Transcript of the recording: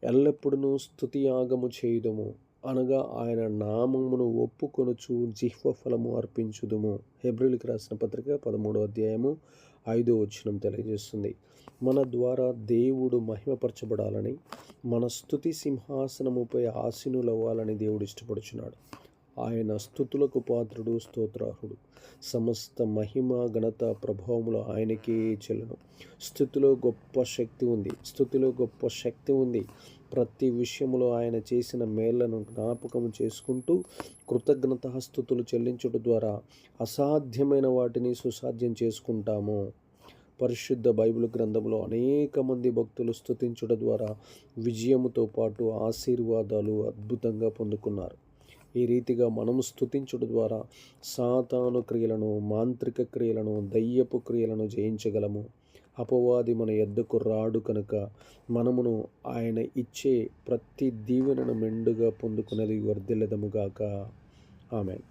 ఎల్లప్పుడూ స్తుతియాగము చేయుదుము, అనగా ఆయన నామమును ఒప్పుకొనుచు జిహ్వ ఫలము అర్పించుదుము. హెబ్రీయులకు రాసిన పత్రిక 13వ అధ్యాయము 5వ వచనం తెలియజేస్తుంది. మన ద్వారా దేవుడు మహిమపరచబడాలని, మన స్తుతి సింహాసనముపై ఆసీనులవ్వాలని దేవుడు ఇష్టపడుచున్నాడు. ఆయన స్తుతులకు పాత్రుడు, స్తోత్రార్హుడు. సమస్త మహిమ, ఘనత, ప్రభావములు ఆయనకే చెల్లును. స్తుతిలో గొప్ప శక్తి ఉంది. ప్రతి విషయములో ఆయన చేసిన మేళ్లను జ్ఞాపకం చేసుకుంటూ కృతజ్ఞతాస్తుతులు చెల్లించుట ద్వారా అసాధ్యమైన వాటిని సుసాధ్యం చేసుకుంటాము. పరిశుద్ధ బైబిల్ గ్రంథంలో అనేక మంది భక్తులు స్తుతించుట ద్వారా విజయముతో పాటు ఆశీర్వాదాలు అద్భుతంగా పొందుకున్నారు. ఈ రీతిగా మనము స్తుతించుట ద్వారా సాతాను క్రియలను, మాంత్రిక క్రియలను, దయ్యపు క్రియలను జయించగలము. అపవాది మన యొద్దకు రాడు కనుక మనమును ఆయన ఇచ్చే ప్రతి దీవెనను మెండుగా పొందుకునేది వర్ధిల్లెదముగాక. ఆమేన్.